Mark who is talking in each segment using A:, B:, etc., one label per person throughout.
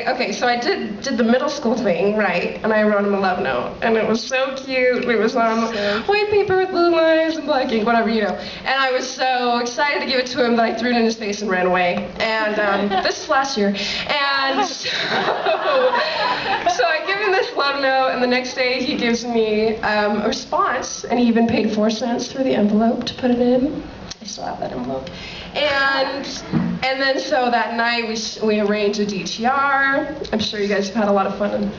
A: okay, so I did the middle school thing, right? And I wrote him a love note, and it was so cute. It was on white paper with blue lines and black ink, whatever, you know. And I was so excited to give it to him that I threw it in his face and ran away. And this is last year. And so I give him this love note, and the next day he gives me a response, and he even paid 4 cents through the envelope to put it in. I still have that envelope. And then so that night we arranged a DTR. I'm sure you guys have had a lot of fun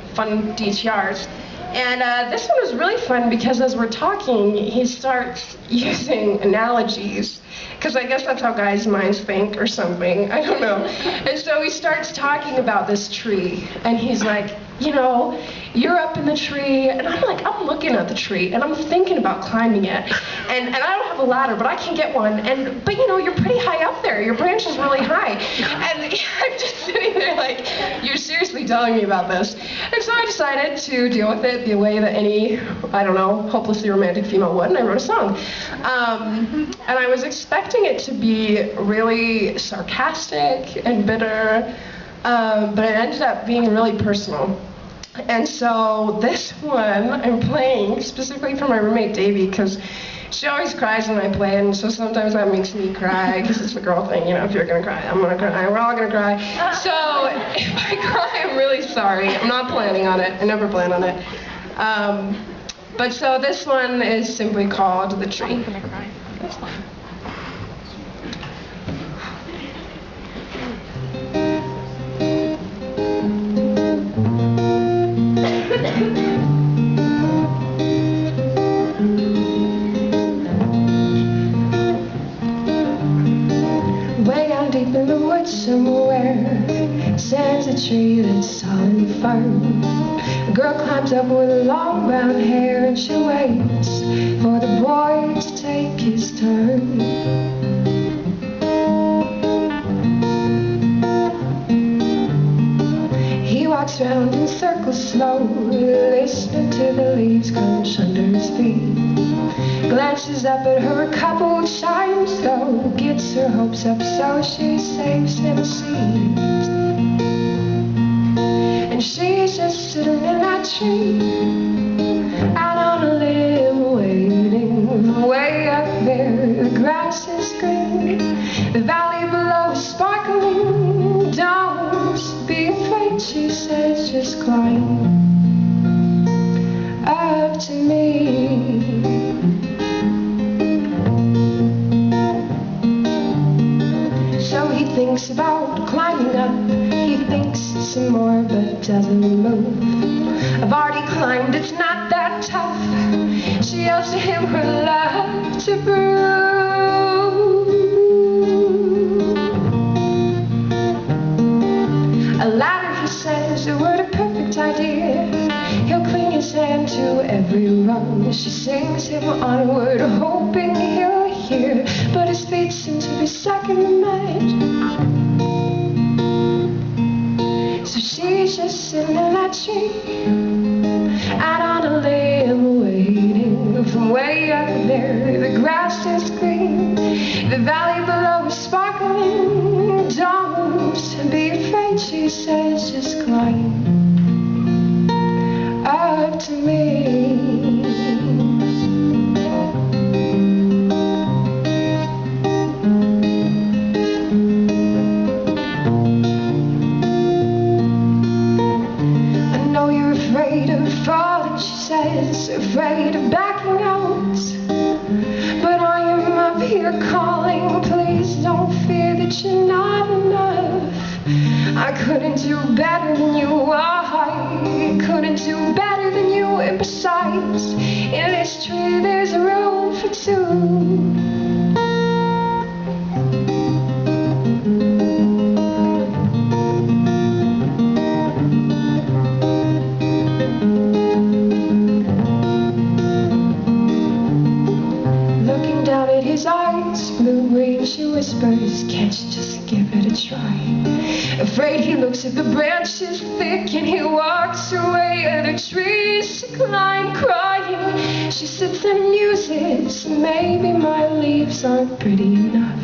A: DTRs. And this one was really fun because as we're talking, he starts using analogies. Because I guess that's how guys' minds think or something. I don't know. And so he starts talking about this tree. And he's like, you know, you're up in the tree. And I'm like, I'm looking at the tree. And I'm thinking about climbing it. And I don't have a ladder, but I can get one. But you know, you're pretty high up there. Your branch is really high. And I'm just sitting there like, you're seriously telling me about this. And so I decided to deal with it the way that any, I don't know, hopelessly romantic female would. And I wrote a song. And I was expecting it to be really sarcastic and bitter, but it ended up being really personal. And so this one I'm playing specifically for my roommate Davy, because she always cries when I play, and so sometimes that makes me cry, because it's a girl thing, you know, if you're gonna cry, I'm gonna cry, we're all gonna cry. So if I cry, I'm really sorry. I'm not planning on it. I never plan on it. But so this one is simply called The Tree.
B: I'm gonna cry. That's fine.
A: Way out deep in the woods somewhere stands a tree that's tall and firm. A girl climbs up with long brown hair, and she waits for the boy to take his turn. He walks round in circles slowly, listening to the leaves crunch under his feet. Glances up at her a couple times though, gets her hopes up so she saves him a seat. And she's just sitting in that tree, out on a limb waiting. Way up there, the grass is green, the valley below is sparkling. Don't be afraid, she says, just climb up to me. Thinks about climbing up, he thinks some more but doesn't move. I've already climbed, it's not that tough. She yells to him her love to prove. A ladder, he says, what a perfect idea. He'll cling his hand to every rung. She sings him onward, hoping he'll hear, but his feet seem to be stuck in the mud. So she's just sitting in that tree, out on a limb waiting. From way up there, the grass is green, the valley below is sparkling. Don't be afraid, she says, just climb up to me. Afraid of falling, she says, afraid of backing out. But I am up here calling, please don't fear that you're not enough. I couldn't do better than you, I couldn't do better than you. And besides, in this tree there's room for two. His eyes blue-green, she whispers, can't you just give it a try? Afraid he looks at the branches thick, and he walks away. The trees decline crying. She sits and muses, maybe my leaves aren't pretty enough.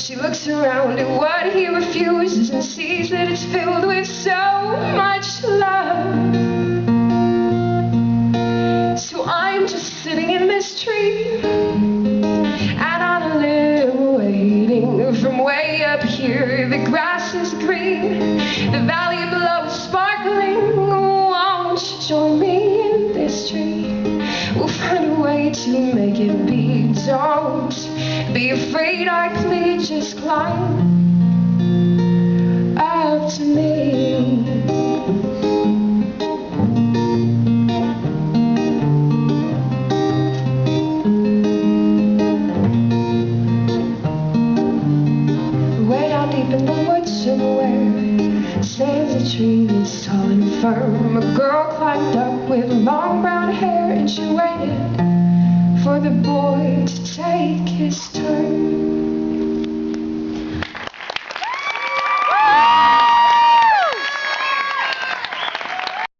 A: She looks around at what he refuses and sees that it's filled with so much love. So I'm just sitting in this tree, and on a limb waiting. From way up here the grass is green, the valley below is sparkling. Won't you join me in this tree? We'll find a way to make it be. Don't be afraid, I plead, just climb up to me. Way down deep in the woods somewhere stands a tree that's tall and firm. A girl climbed up with long brown hair, and she waited for the boy to take his turn.